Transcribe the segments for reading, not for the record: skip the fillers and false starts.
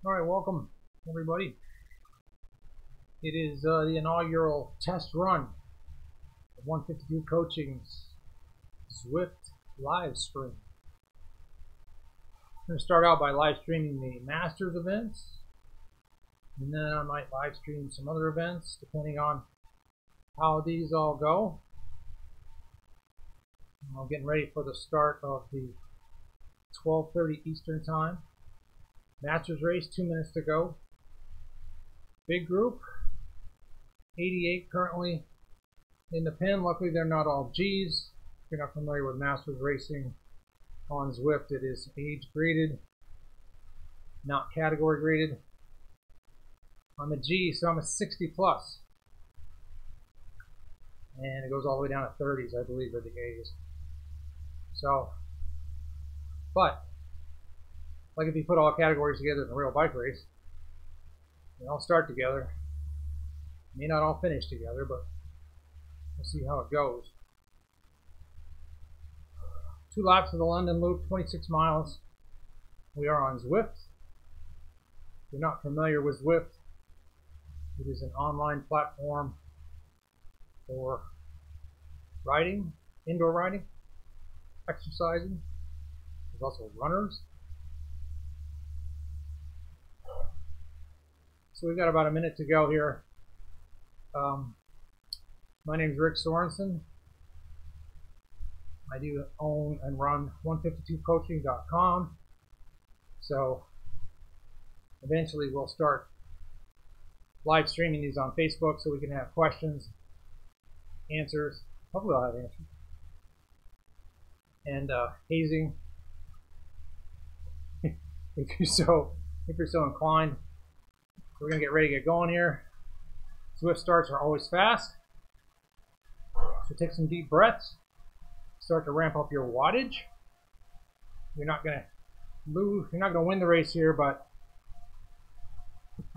All right, welcome everybody. It is the inaugural test run of 152 Coaching's Zwift live stream. I'm going to start out by live streaming the Masters events, and then I might live stream some other events depending on how these all go. I'm getting ready for the start of the 12:30 Eastern Time Masters race, 2 minutes to go. Big group, 88 currently in the pen. Luckily they're not all G's. If you're not familiar with Masters racing on Zwift, it is age graded, not category graded. I'm a G, so I'm a 60 plus. And it goes all the way down to 30s, I believe, are the A's. So, but, like if you put all categories together in a real bike race, they all start together. May not all finish together, but we'll see how it goes. 2 laps of the London Loop, 26 miles. We are on Zwift. If you're not familiar with Zwift, it is an online platform for riding, indoor riding, exercising. There's also runners. So we've got about a minute to go here. My name is Rick Sorenson. I do own and run 152coaching.com. So eventually we'll start live streaming these on Facebook so we can have questions, answers. Hopefully I'll have answers. And hazing, if you're so inclined. We're going to get ready to get going here. Zwift starts are always fast. So take some deep breaths. Start to ramp up your wattage. You're not going to win the race here, but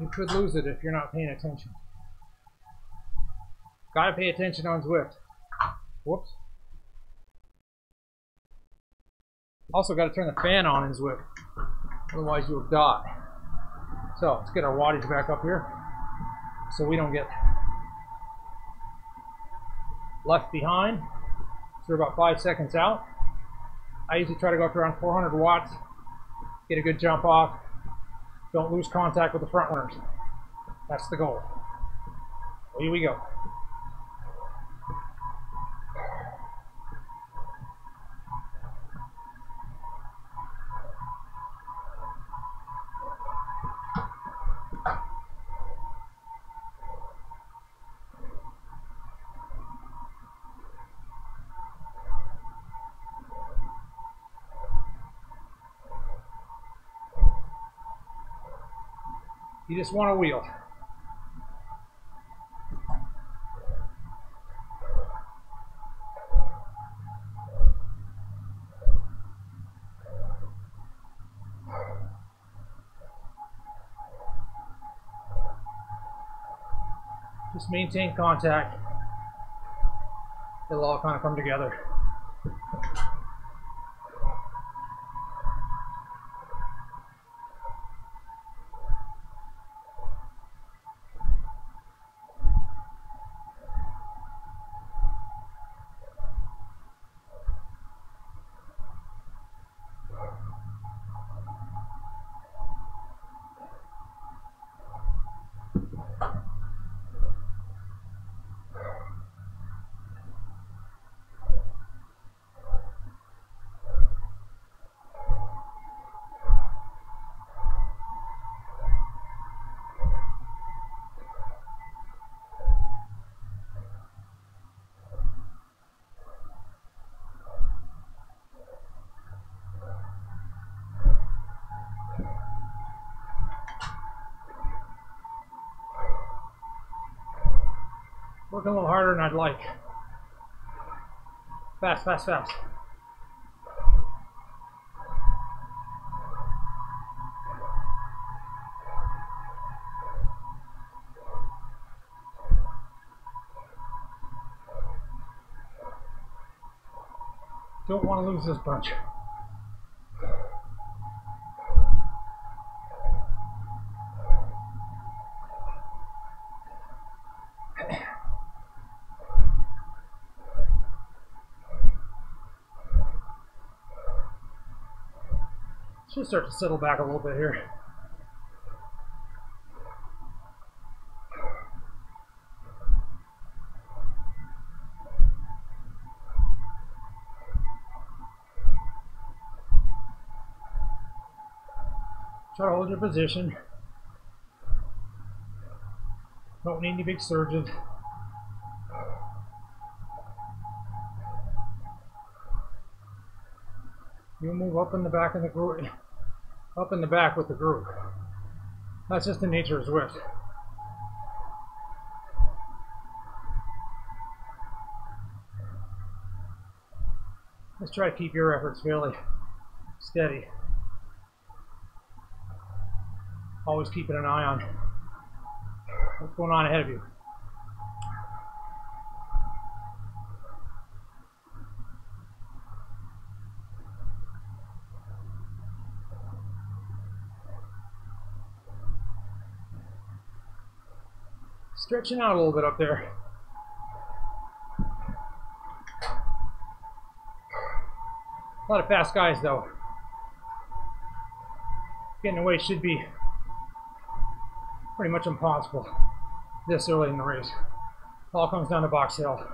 you could lose it if you're not paying attention. Got to pay attention on Zwift. Whoops. Also got to turn the fan on in Zwift. Otherwise you'll die. So let's get our wattage back up here so we don't get left behind. So we're about 5 seconds out. I usually try to go up to around 400 watts, get a good jump off, don't lose contact with the front runners. That's the goal. So here we go. You just want a wheel. Just maintain contact. It'll all kind of come together. Working a little harder than I'd like. Fast, fast, fast. Don't want to lose this bunch. Should start to settle back a little bit here. Try to hold your position. Don't need any big surges. You'll move up in the back of the group, up in the back with the group. That's just the nature of Zwift. Let's try to keep your efforts fairly steady. Always keeping an eye on what's going on ahead of you. Stretching out a little bit up there. A lot of fast guys though. Getting away should be pretty much impossible this early in the race. All comes down to box hill.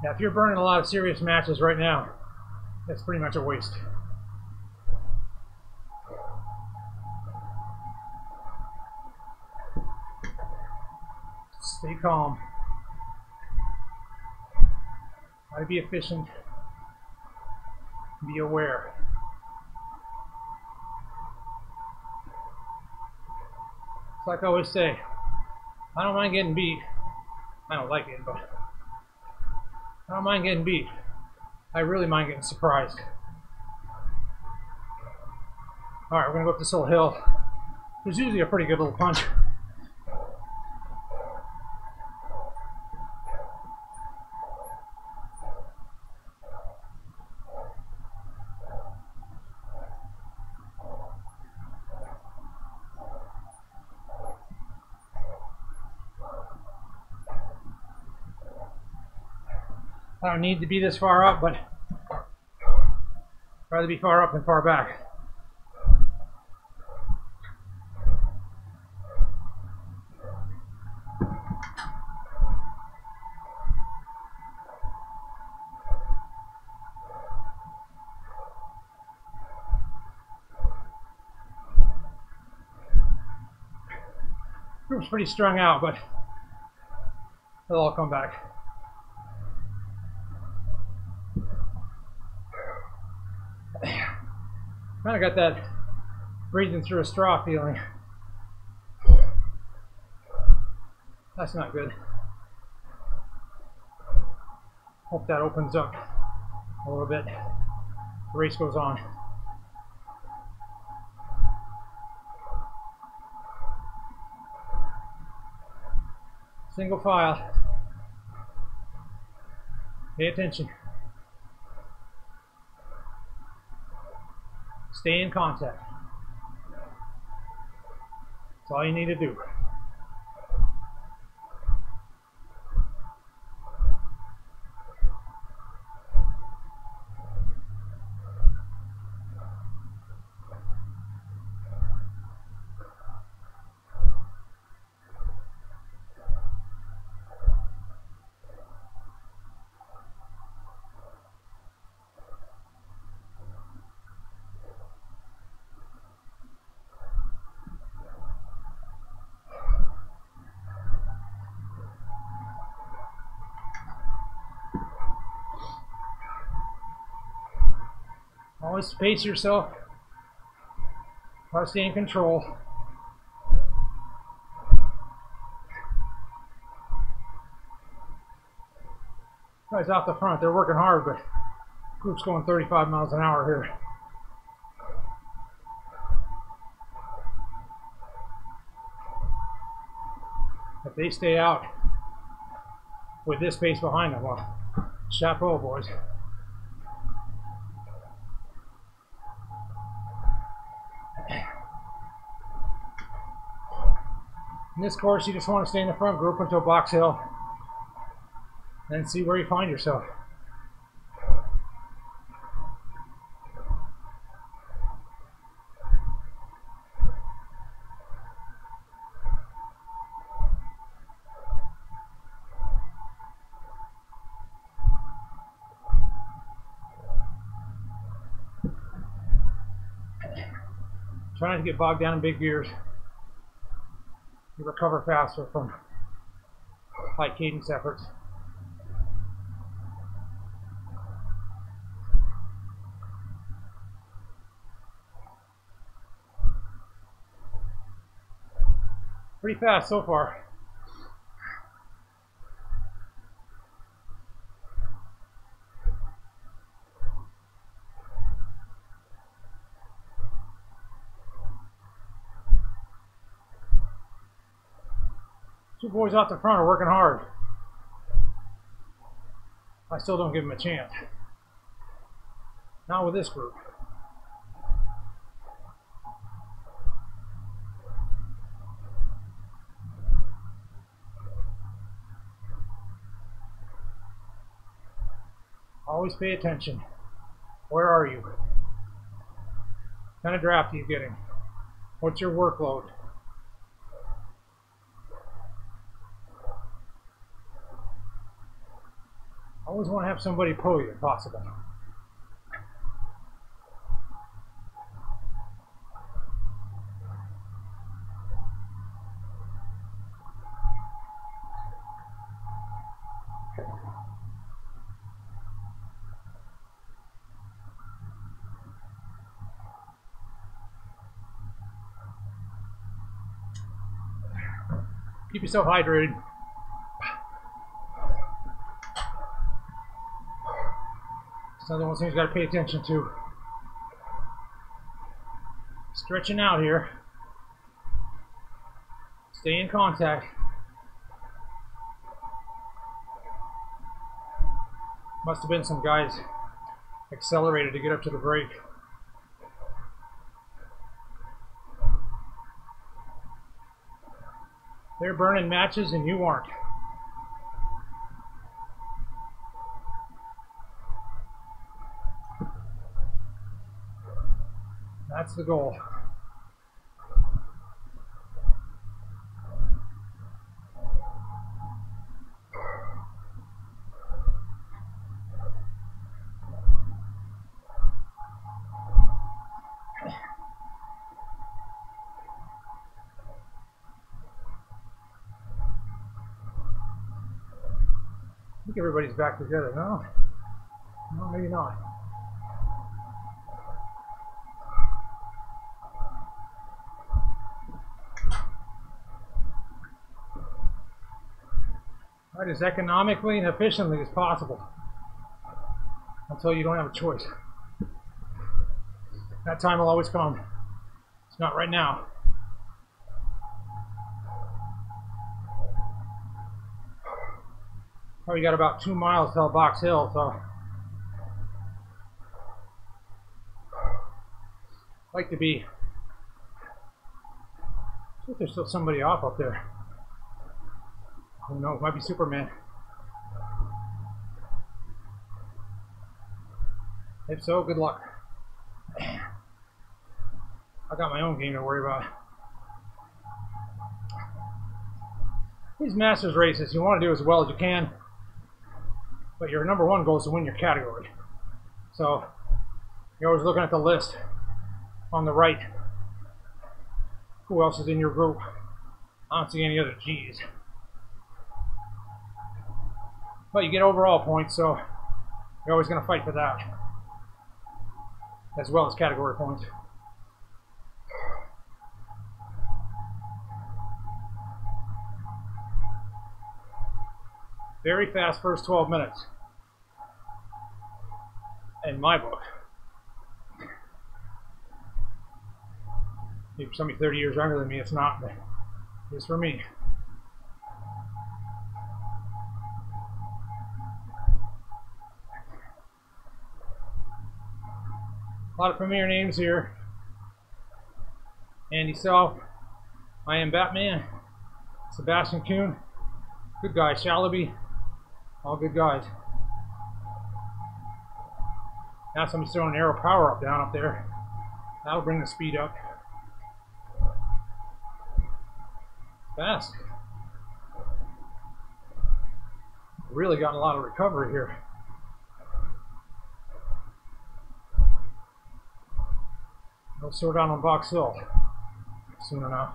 Now, if you're burning a lot of serious matches right now, that's pretty much a waste. Stay calm. Try to be efficient. Be aware. It's like I always say, I don't mind getting beat. I don't like it, but I don't mind getting beat. I really mind getting surprised. Alright, we're going to go up this little hill. There's usually a pretty good little punch. I don't need to be this far up, but I'd rather be far up than far back. Group's pretty strung out, but they'll all come back. Kind of got that breathing through a straw feeling. That's not good. Hope that opens up a little bit. The race goes on. Single file. Pay attention. Stay in contact. That's all you need to do. Always pace yourself. Try to stay in control. Guys out the front, they're working hard, but group's going 35 miles an hour here. If they stay out with this pace behind them, well, chapeau, boys. In this course, you just want to stay in the front group until Box Hill, then see where you find yourself. Try not to get bogged down in big gears. You recover faster from high cadence efforts. Pretty fast so far. Two boys off the front are working hard. I still don't give them a chance. Not with this group. Always pay attention. Where are you? What kind of draft are you getting? What's your workload? Always want to have somebody pull you if possible. Keep yourself hydrated. It's another one of those things you got to pay attention to. Stretching out here. Stay in contact. Must have been some guys accelerated to get up to the break. They're burning matches and you aren't. That's the goal. I think everybody's back together, no? No, maybe not. Right, as economically and efficiently as possible until you don't have a choice. That time will always come. It's not right now. Probably got about 2 miles till Box Hill, so I'd like to be. I think there's still somebody off up there. Oh no, it might be Superman. If so, good luck. I got my own game to worry about. These Masters races, you want to do as well as you can, but your number one goal is to win your category. So you're always looking at the list on the right. Who else is in your group? I don't see any other G's. But you get overall points, so you're always going to fight for that, as well as category points. Very fast first 12 minutes, in my book. Maybe for somebody 30 years younger than me, it's not, but it is for me. A lot of familiar names here. Andy Self, I Am Batman, Sebastian Kuhn, good guy. Shalaby, all good guys. Now somebody's throwing an arrow power up down up there. That'll bring the speed up. Fast. Really got a lot of recovery here. We'll slow down on Box Hill soon enough.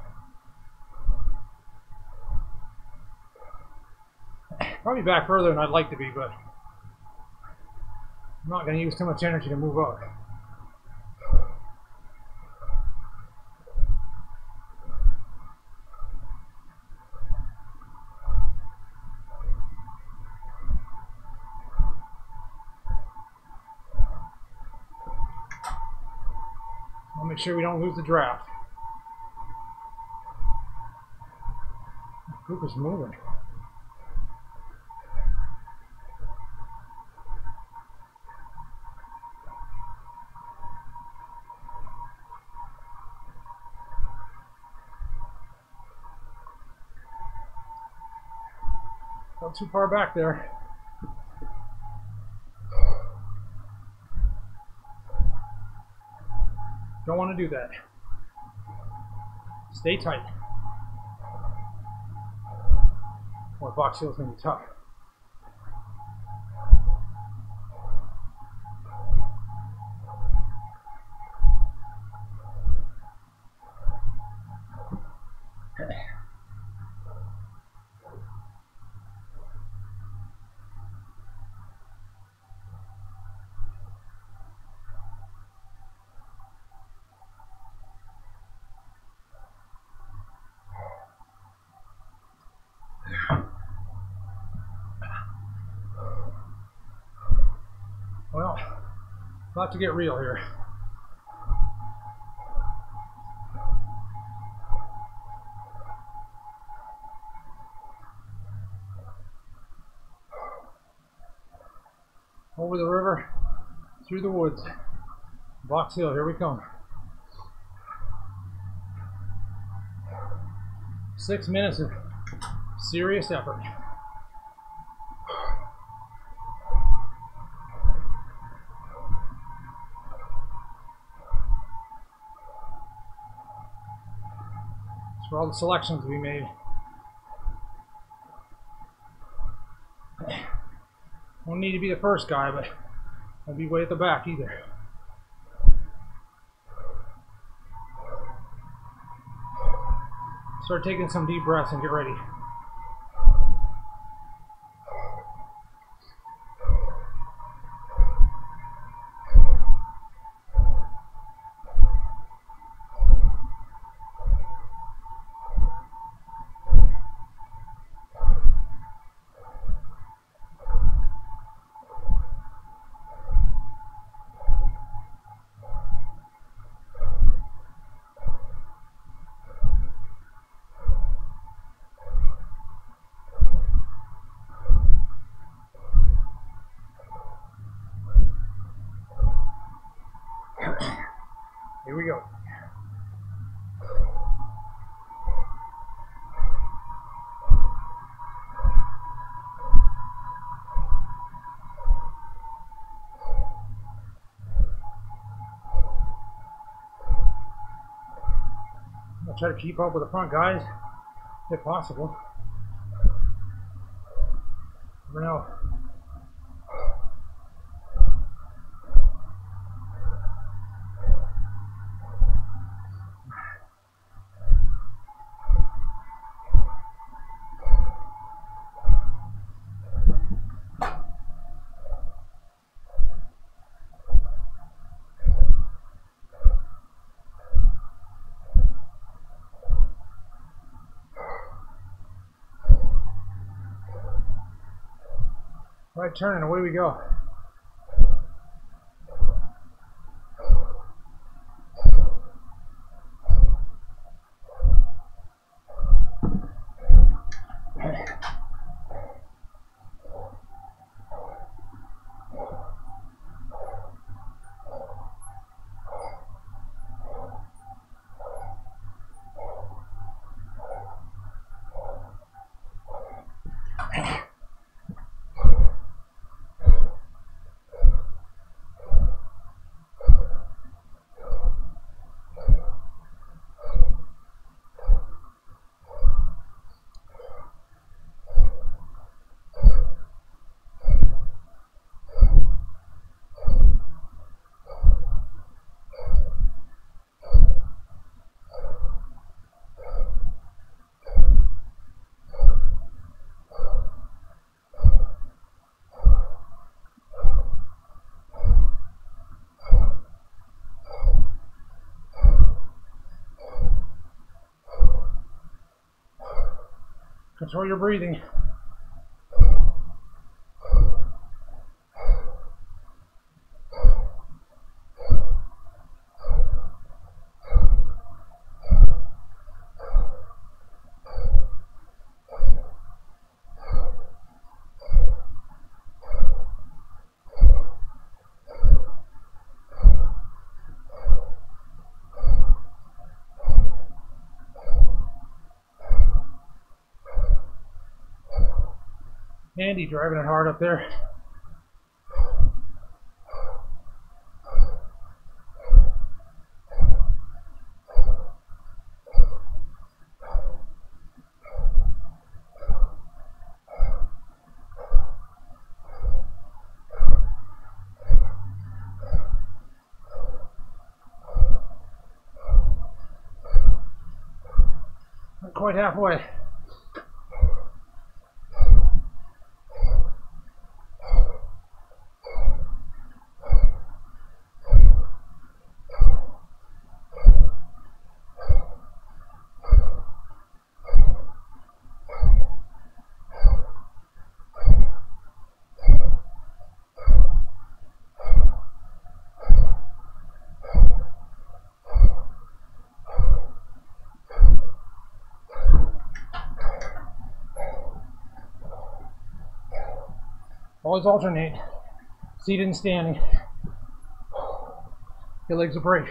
Probably back further than I'd like to be, but I'm not going to use too much energy to move up. I'll make sure we don't lose the draft. The group is moving. Not too far back there. Don't want to do that. Stay tight. Or Box Hill's going to be tough. Well, about to get real here. Over the river, through the woods. Box Hill, here we come. 6 minutes of serious effort. That's for all the selections we made. Don't need to be the first guy, but don't be way at the back either. Start taking some deep breaths and get ready. Here we go. I'll try to keep up with the front guys, if possible. Never know. Right turn and away we go. Control your breathing. Andy driving it hard up there. Not quite halfway. Always alternate, seated and standing. Your legs a break.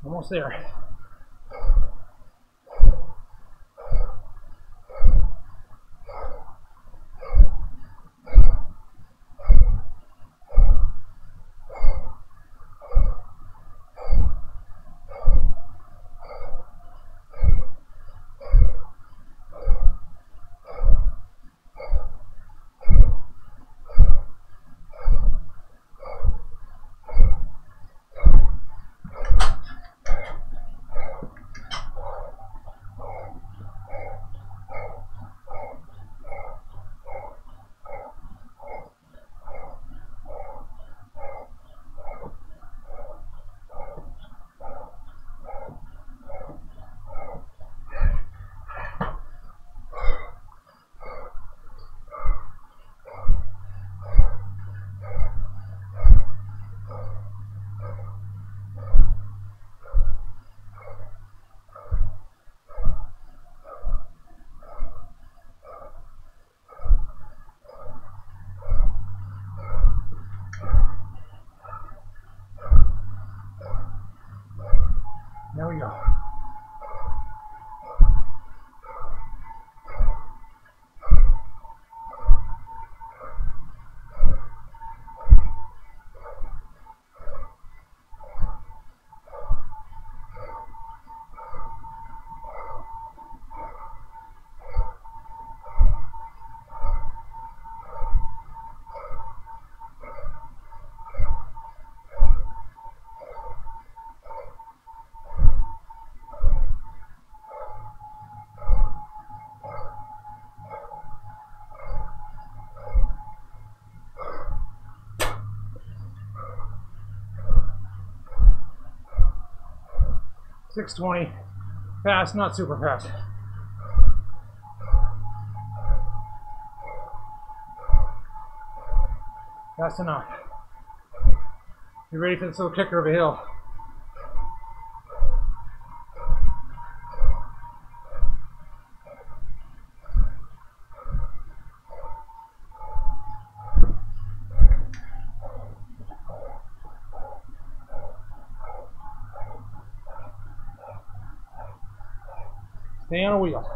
Almost there. There we go. $620. Fast, not super fast. Fast enough. You ready for this little kicker of a hill? Stay on a wheel.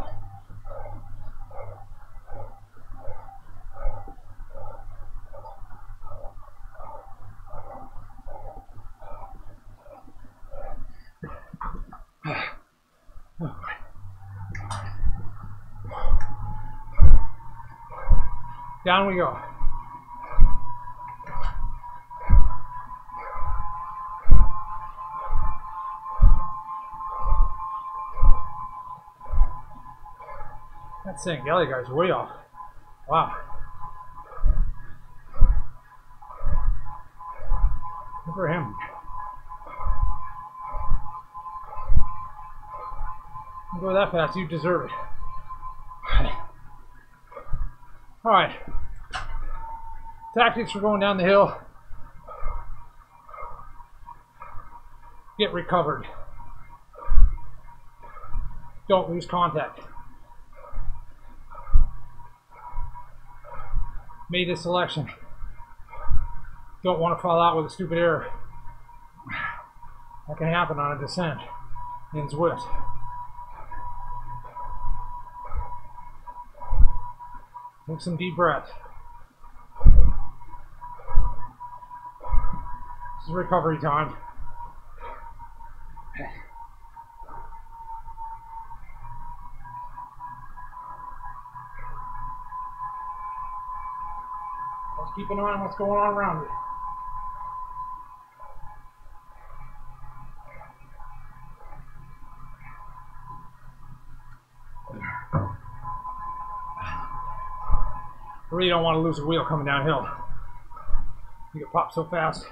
Down we go. That's saying the other guy's way off. Wow. Good for him. Don't go that fast, you deserve it. Alright. Tactics for going down the hill. Get recovered. Don't lose contact. Made a selection. Don't want to fall out with a stupid error. That can happen on a descent in Zwift. Take some deep breaths. This is recovery time. Let's keep an eye on what's going on around you. I really don't want to lose a wheel coming downhill. You get popped so fast.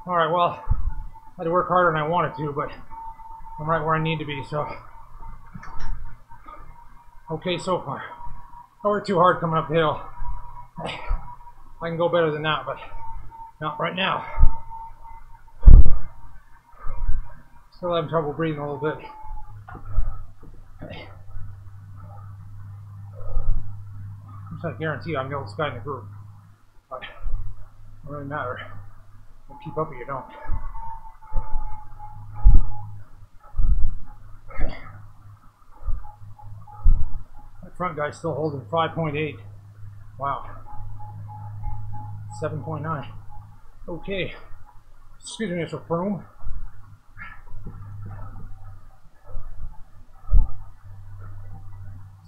Alright, well, I had to work harder than I wanted to, but I'm right where I need to be, so okay so far. I worked too hard coming up the hill. I can go better than that, but not right now. Still having trouble breathing a little bit. I'm just not guaranteed I'm the oldest guy in the group. But it doesn't really matter. You'll keep up or you don't. That front guy's still holding 5.8. Wow. 7.9. Okay. Excuse me, Mr. Froome.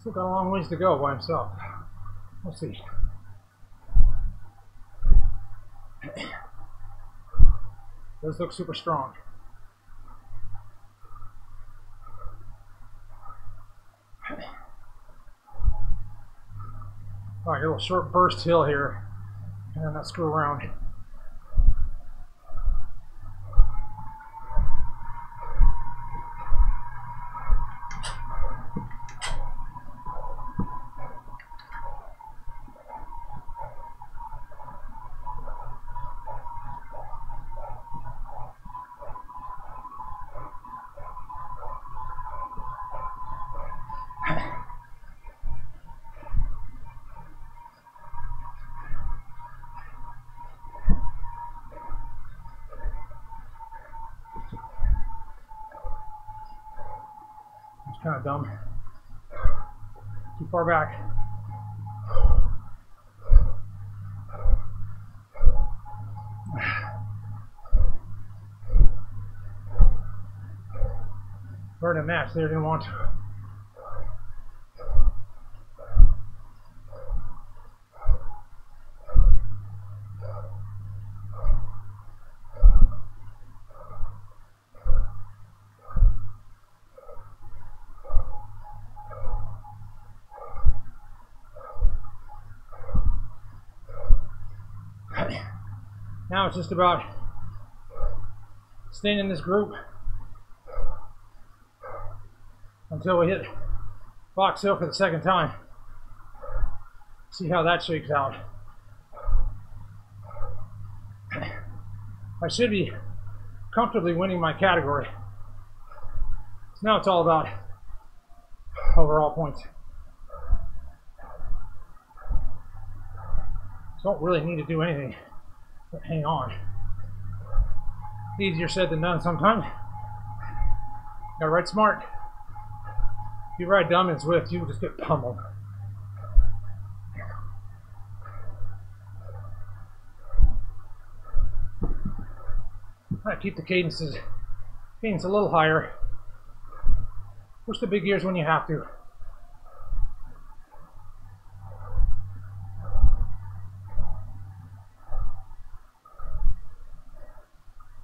Still got a long ways to go by himself. We'll see. Does look super strong. Alright, a little short burst hill here, and then let's go around. Kind of dumb. Too far back. Burn a match there, didn't want to. Now it's just about staying in this group until we hit Box Hill for the second time. See how that shakes out. I should be comfortably winning my category. So now it's all about overall points. Don't really need to do anything but hang on. Easier said than done sometimes. Gotta ride smart. If you ride dumb in Zwift, you just get pummeled. I keep the cadence a little higher. Push the big gears when you have to.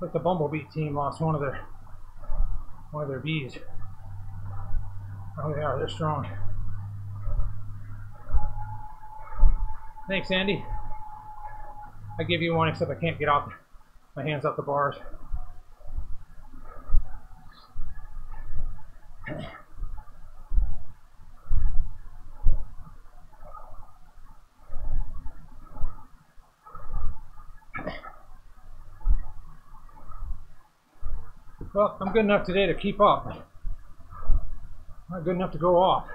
Like the Bumblebee team lost one of their bees. Oh, they are. They're strong. Thanks, Andy. I give you one, except I can't get out my hands off the bars. Well, I'm good enough today to keep up. Not good enough to go off.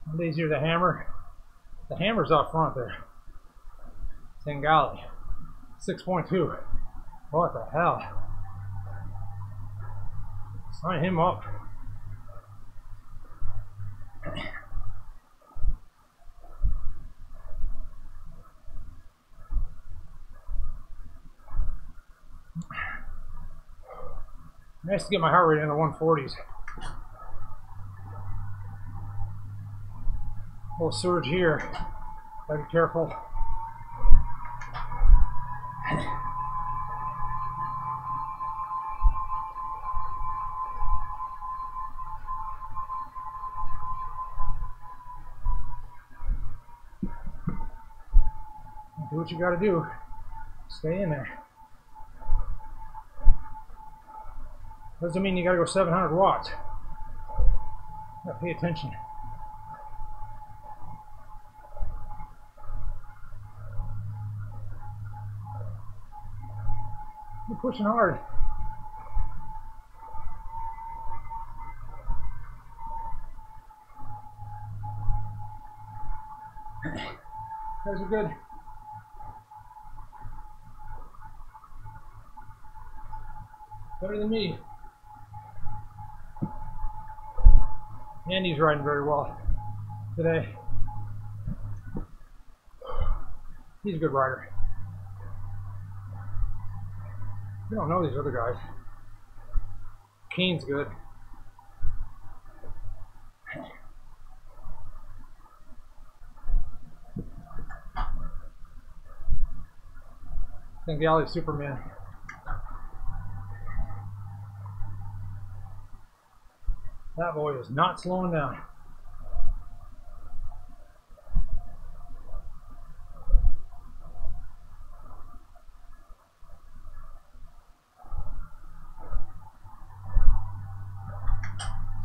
Some days you're the hammer. The hammer's up front there. Tengali. 6.2. What the hell? Sign him up. Nice to get my heart rate in the 140s. A little surge here. Gotta be careful. Do what you gotta do. Stay in there. Doesn't mean you gotta go 700 watts. Gotta pay attention. You're pushing hard. Guys are good. Better than me. Andy's riding very well today. He's a good rider. You don't know these other guys. Keen's good. Tengali Superman. That boy is not slowing down.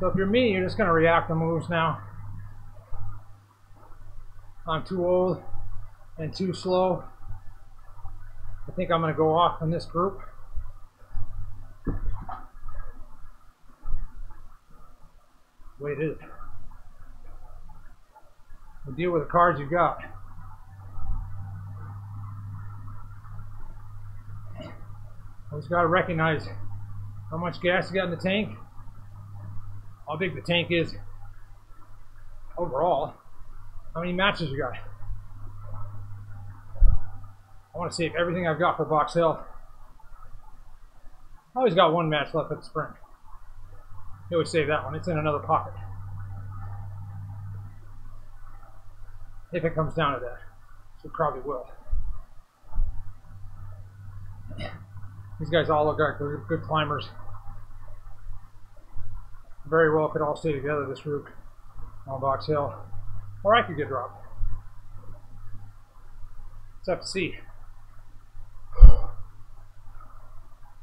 So if you're me, you're just going to react to moves now. I'm too old and too slow. I think I'm going to go off in this group. The way it is. You deal with the cards you got. Always got to recognize how much gas you got in the tank, how big the tank is overall, how many matches you got. I want to save everything I've got for Box Hill. I always got one match left at the sprint. You always save that one. It's in another pocket. If it comes down to that. So it probably will. These guys all look like they're good climbers. Very well could all stay together, this group on Box Hill. Or I could get dropped. Let's have to see.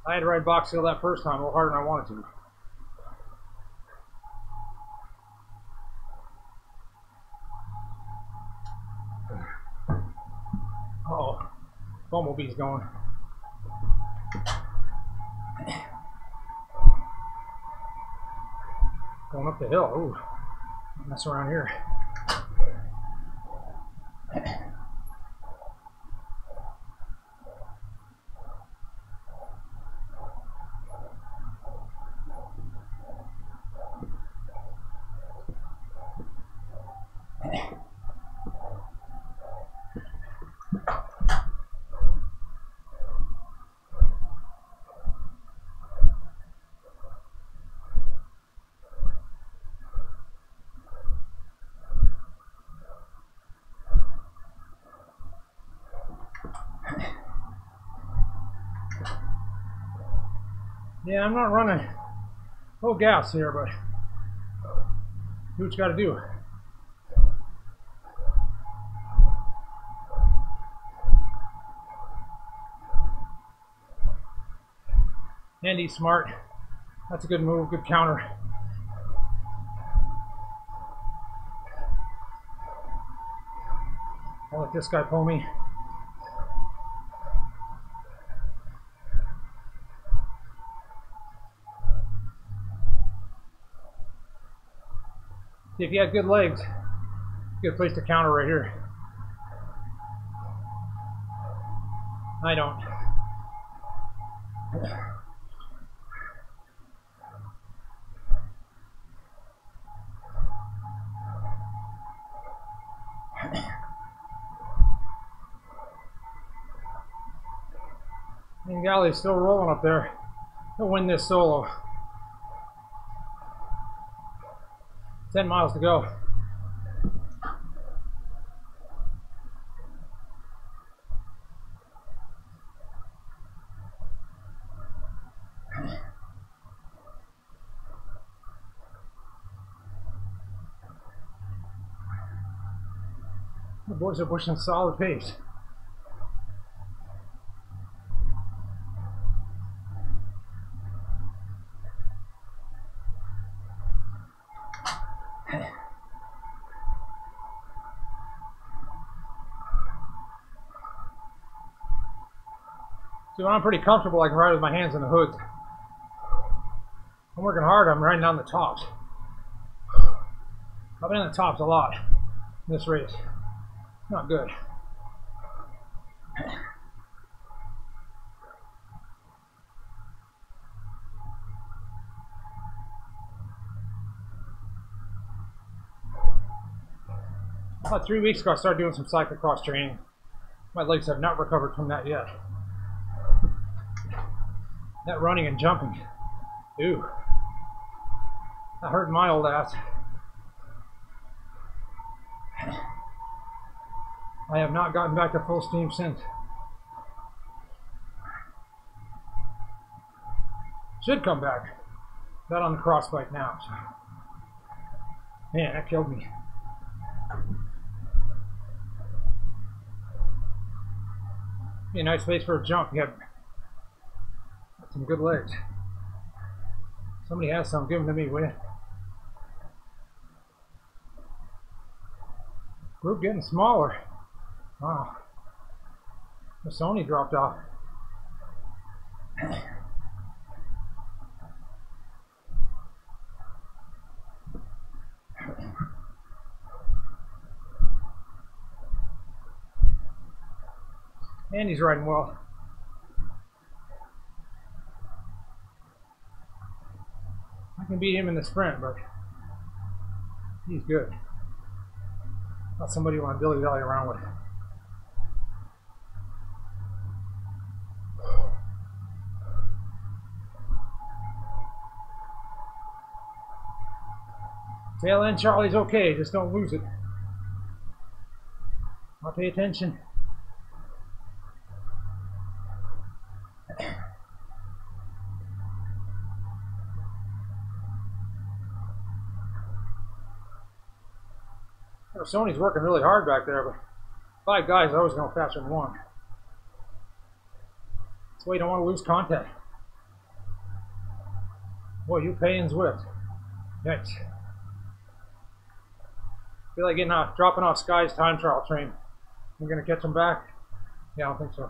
I had to ride box hill that first time a little harder than I wanted to. Uh-oh, bumblebee's going. Going up the hill. Ooh, mess around here. Yeah, I'm not running full gas here, but do what you gotta do. Andy's smart. That's a good move, good counter. I'll let this guy pull me. See, if you had good legs, good place to counter right here. I don't. And Galley's still rolling up there. He'll win this solo. 10 miles to go. The boys are pushing solid pace. See, when I'm pretty comfortable, I can ride with my hands in the hoods. I'm working hard, I'm riding down the tops. I've been on the tops a lot in this race. Not good. About 3 weeks ago, I started doing some cyclocross training. My legs have not recovered from that yet. That running and jumping, ew, that hurt my old ass. I have not gotten back to full steam since. Should come back. Not on the cross bike now. So. Man, that killed me. Be a nice place for a jump. You have some good legs. Somebody has some, give them to me, will you? Group getting smaller. Wow. The Sony dropped off. And he's riding well. I can beat him in the sprint, but he's good. Not somebody you want to dilly-dally around with. Tail end Charlie's okay, just don't lose it. I'll pay attention. Sony's working really hard back there, but 5 guys are always going faster than 1. That's why you don't want to lose contact. Boy, you pay in Zwift. Yikes. Feel like getting off, dropping off Sky's time trial train. We're going to catch them back? Yeah, I don't think so.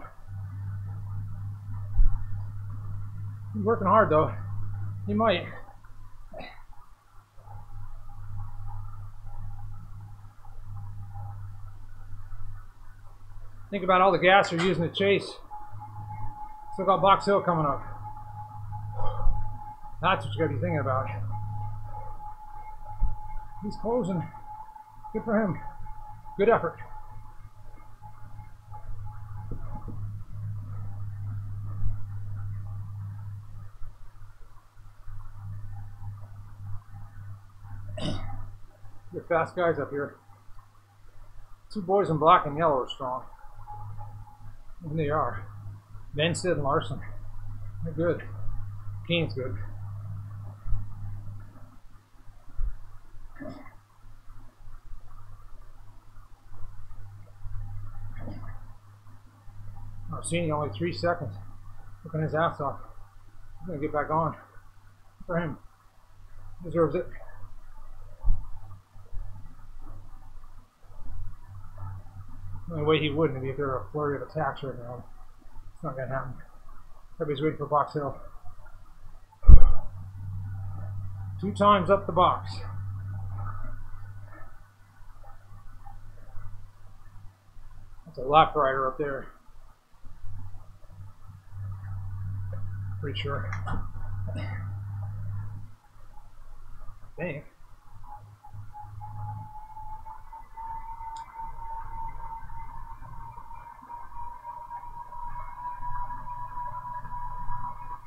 He's working hard though. He might. Think about all the gas you're using to chase. Still got Box Hill coming up. That's what you gotta be thinking about. He's closing. Good for him. Good effort. Good fast guys up here. 2 boys in black and yellow are strong. And they are. Benstead and Larson. They're good. Keen's good. Arsini only 3 seconds. Looking his ass off. He's gonna get back on. For him. Deserves it. The only way he wouldn't be if there were a flurry of attacks right now. It's not gonna happen. Everybody's waiting for Box Hill. 2 times up the box. That's a lap rider up there. Pretty sure. I think.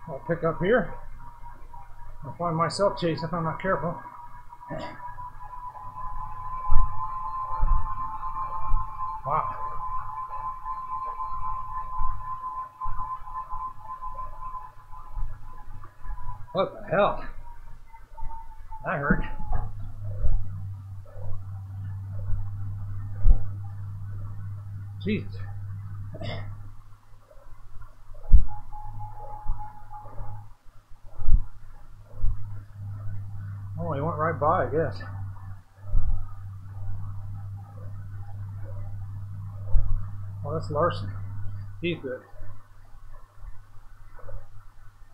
I'll pick up here. I'll find myself chasing if I'm not careful. Wow. What the hell? That hurt. Jesus. Oh, he went right by, I guess. Oh, that's Larson. He's good.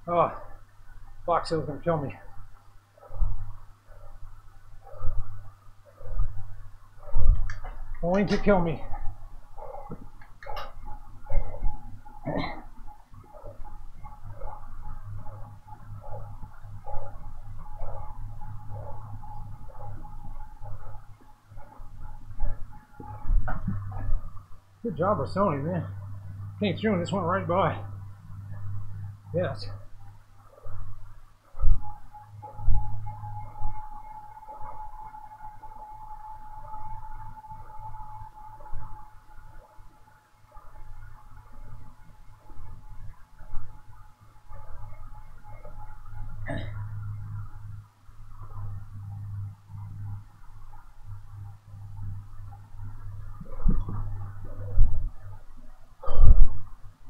Oh, Box Hill's gonna kill me. Going to kill me. Good job with Sony, man. Came through and this went right by. Yes.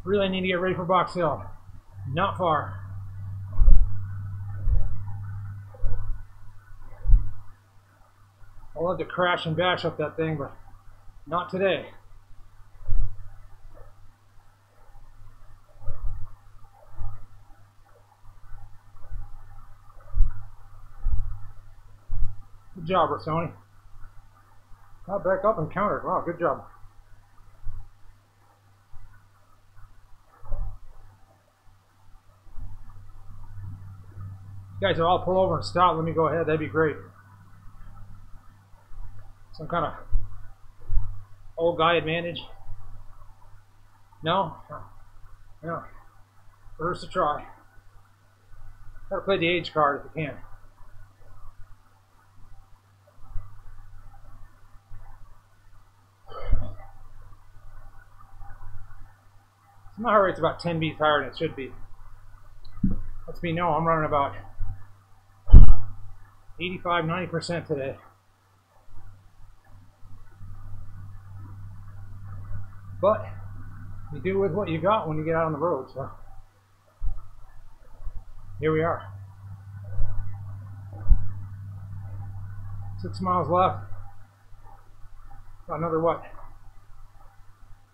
Really need to get ready for Box Hill. Not far. I'll love to crash and bash up that thing, but not today. Good job, Sony. Got back up and countered. Wow, good job. You guys will all pull over and stop. Let me go ahead. That'd be great. Some kind of old guy advantage. No? No. First to try. Gotta play the age card if you can. So my heart rate's about 10 beats higher than it should be. Lets me know I'm running about 85–90% today. But you do with what you got when you get out on the road. So here we are. 6 miles left. Got another what?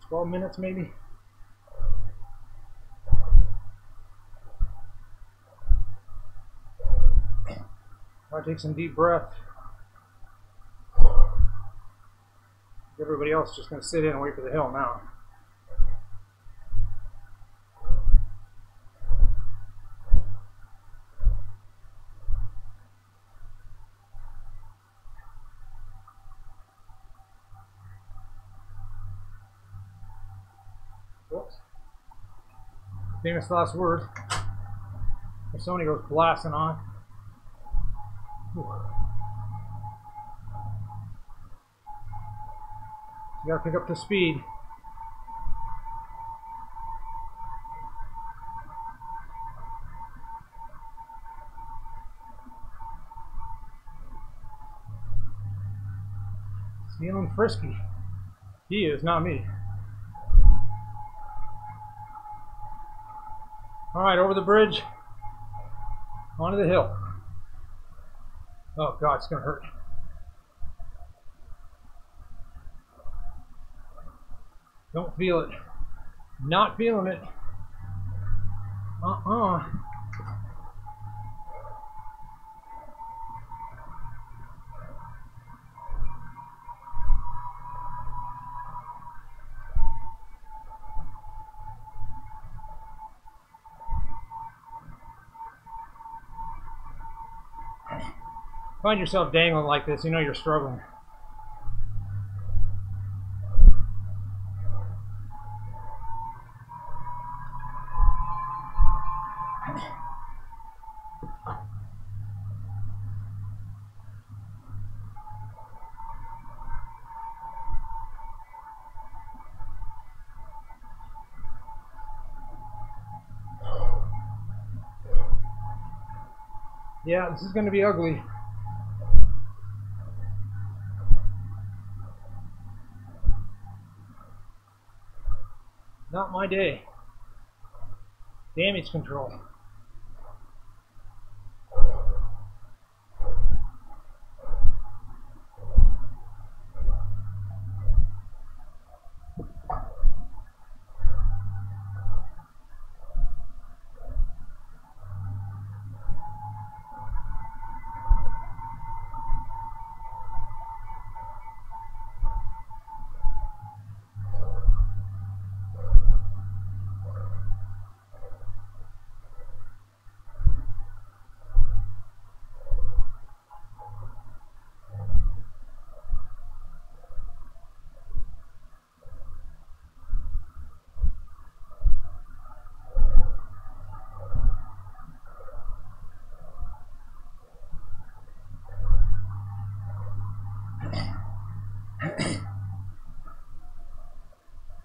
12 minutes maybe? I'll take some deep breath. Everybody else is just going to sit in and wait for the hill now. Whoops. Famous last word. The Sony goes blasting on. Whew. You gotta pick up the speed. He's feeling frisky. He is, not me. Alright, over the bridge, onto the hill. Oh God, it's gonna hurt. Don't feel it. Not feeling it. Find yourself dangling like this, you know you're struggling. Yeah, this is going to be ugly. Not my day. Damage control.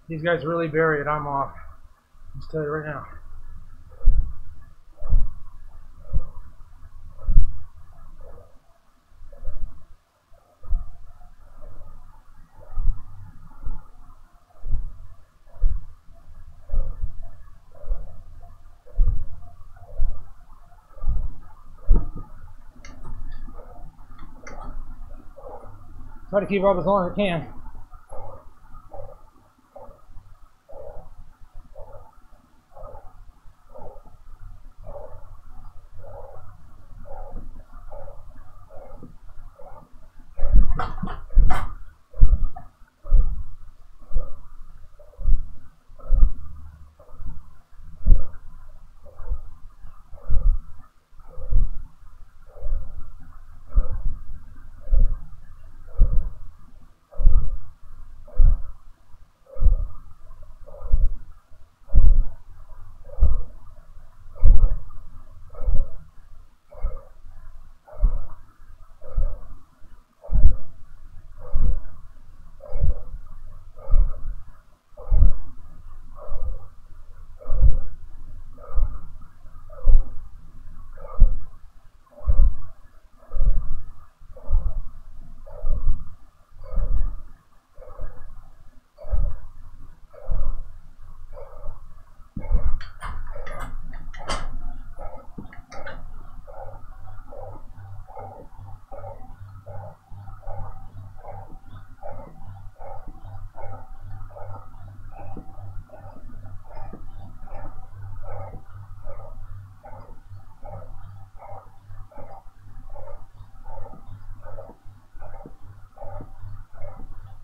These guys really bury it. I'm off. I'll just tell you right now. Try to keep up as long as I can.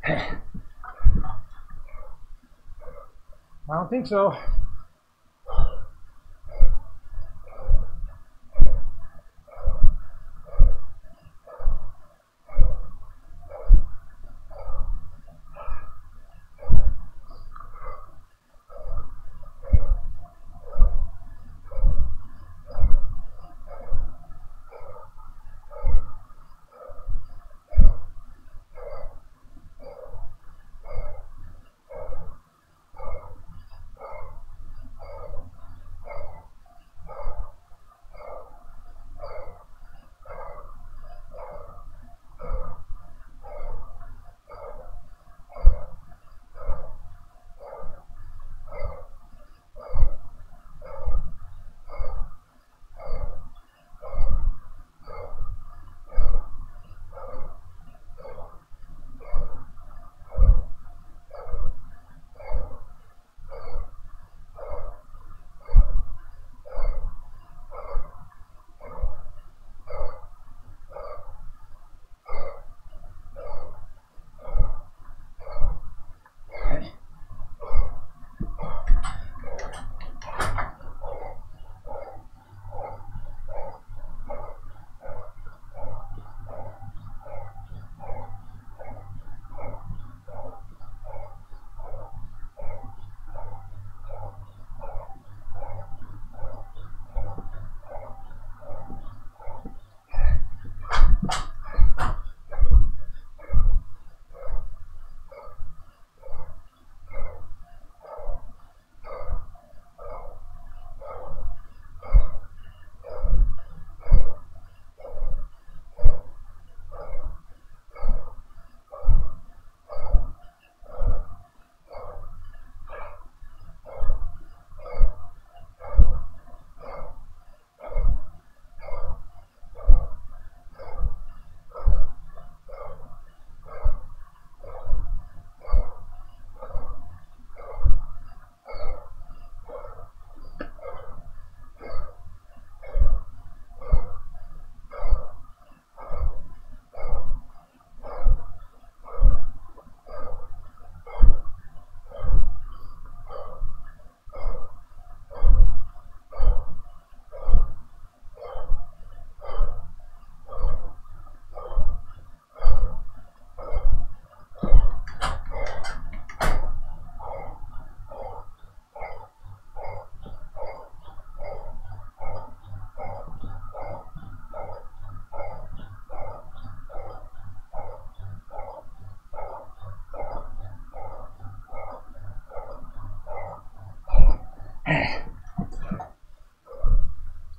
I don't think so.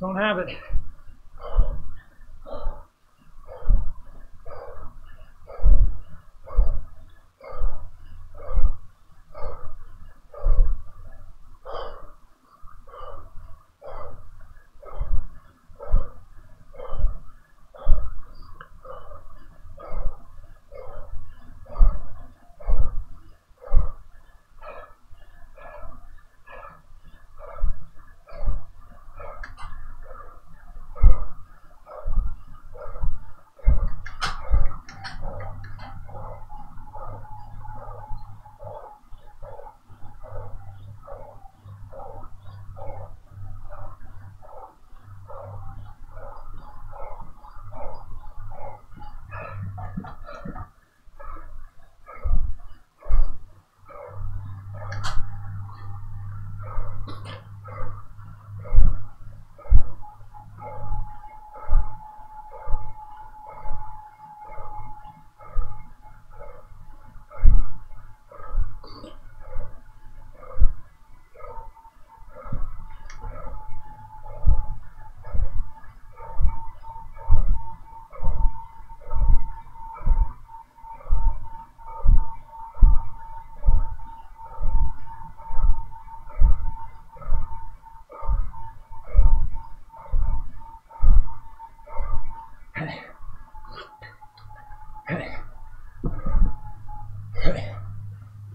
Don't have it.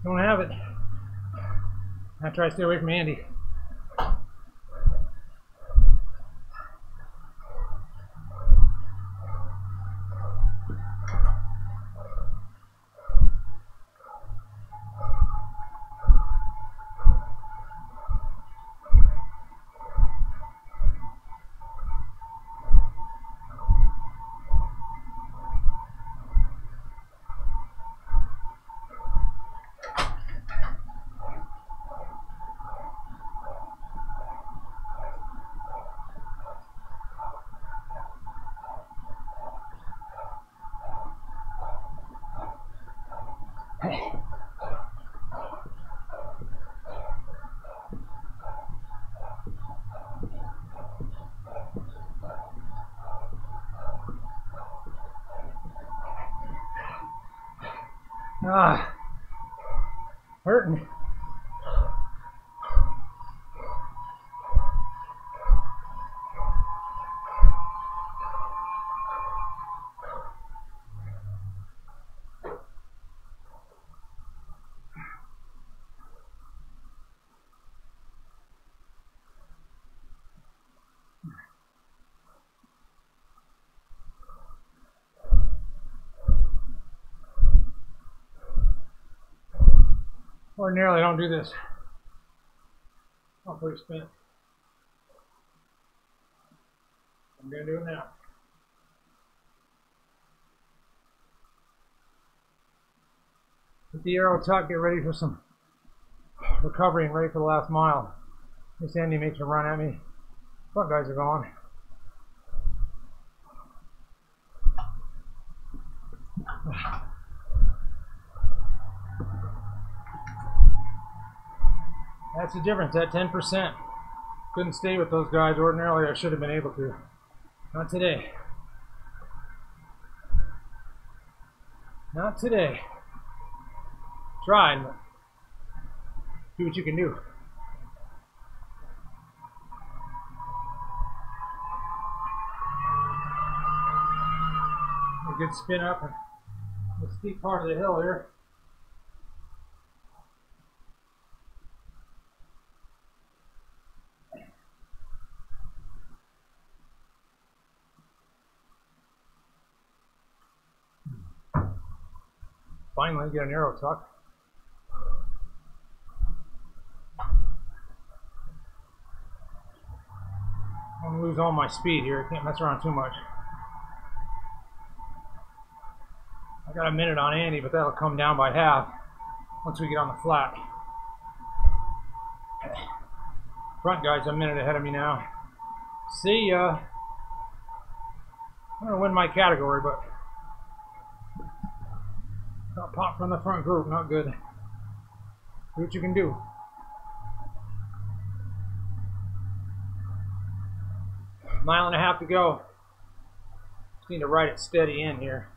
Don't have it. I try to stay away from Andy. Ah, hurting. Ordinarily, I don't do this. I'll put a spin. I'm going to do it now. With the arrow tuck, get ready for some recovery and ready for the last mile. This Andy makes a run at me. Front guys are gone. That's the difference, that 10%. Couldn't stay with those guys. Ordinarily, I should have been able to. Not today. Not today. Tried, but do what you can do. A good spin up and the steep part of the hill here. Finally, get an arrow tuck. I'm going to lose all my speed here. I can't mess around too much. I got a minute on Andy, but that'll come down by half once we get on the flat. Front guy's a minute ahead of me now. See ya. I'm going to win my category, but got popped from the front group. Not good. Do what you can do. Mile and a half to go. Just need to ride it steady in here.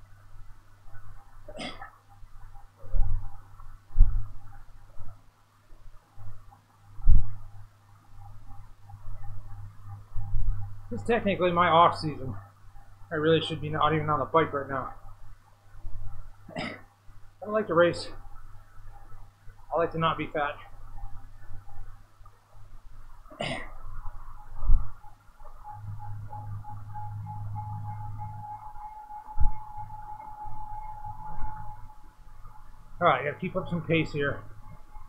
This is technically my off season. I really should be not even on the bike right now. I like to race. I like to not be fat. Alright, I gotta keep up some pace here.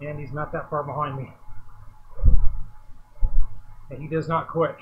And he's not that far behind me. And he does not quit.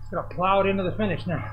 Just gotta plow it into the finish now.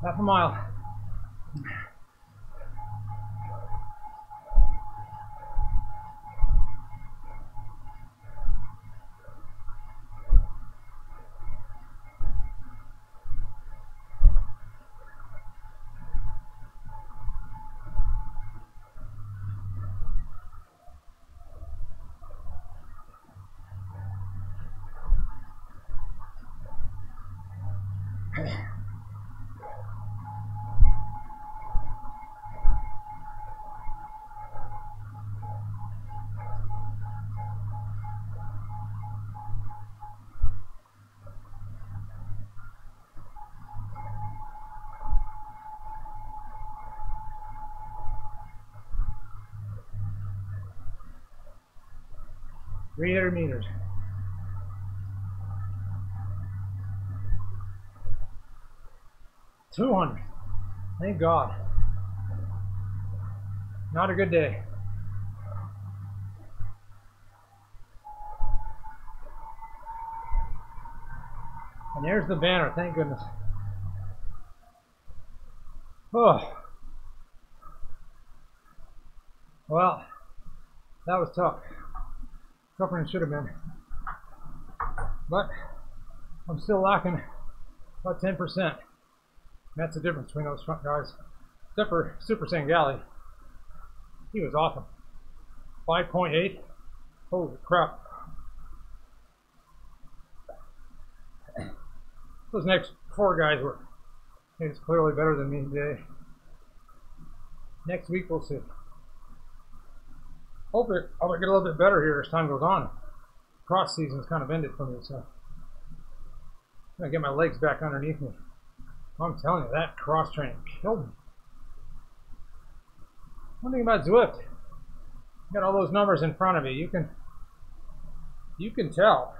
Half a mile. 300 meters. 200. Thank God. Not a good day. And there's the banner, thank goodness. Oh. Well, that was tough. Tougher than it should have been. But I'm still lacking about 10%. That's the difference between those front guys. Except for Super Sangali. He was awesome. 5.8. Holy crap. Those next 4 guys were clearly better than me today. Next week we'll see. I'll get a little bit better here as time goes on. Cross season's kind of ended for me, so I'm gonna get my legs back underneath me. I'm telling you, that cross training killed me. One thing about Zwift, you got all those numbers in front of you. You can tell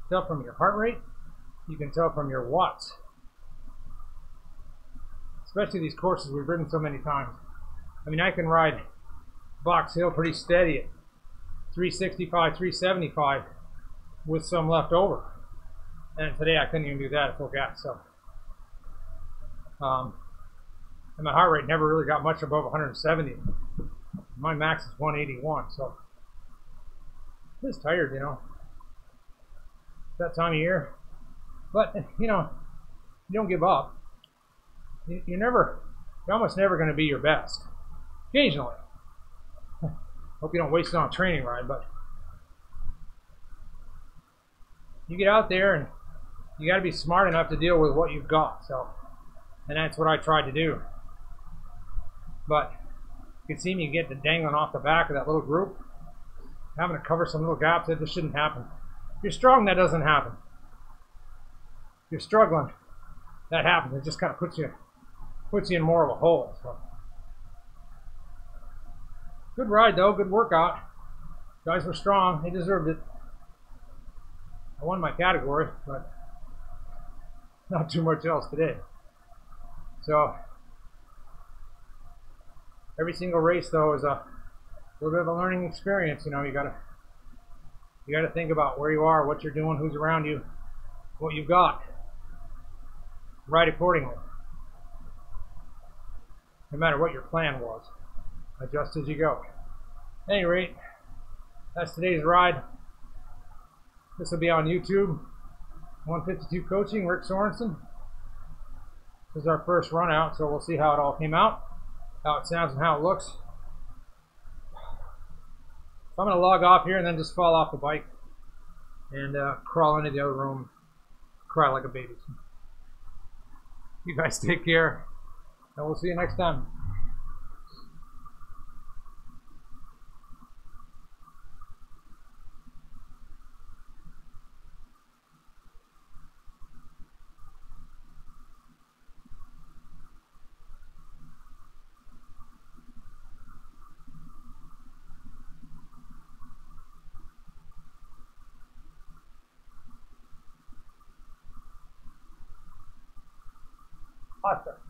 from your heart rate. You can tell from your watts. Especially these courses we've ridden so many times. I mean, I can ride Box Hill pretty steady at 365, 375 with some left over. And today I couldn't even do that at full gas. So, and my heart rate never really got much above 170. My max is 181. So, I'm just tired, you know. That time of year. But, you know, you don't give up. You're almost never going to be your best. Occasionally. Hope you don't waste it on a training ride, but you get out there and you got to be smart enough to deal with what you've got. So, and that's what I tried to do. But you can see me get the dangling off the back of that little group, having to cover some little gaps. That just shouldn't happen. If you're strong, that doesn't happen. If you're struggling, that happens. It just kind of puts you in more of a hole. So. Good ride though, good workout. Guys were strong, they deserved it. I won my category, but not too much else today. So every single race though is a little bit of a learning experience. You know, you gotta think about where you are, what you're doing, who's around you, what you've got. Ride accordingly. No matter what your plan was. Adjust as you go. At any rate, that's today's ride. This will be on YouTube. 152 Coaching, Rick Sorenson. This is our first run out, so we'll see how it all came out, how it sounds and how it looks. I'm going to log off here and then just fall off the bike and crawl into the other room, cry like a baby. You guys take care, and we'll see you next time. Awesome.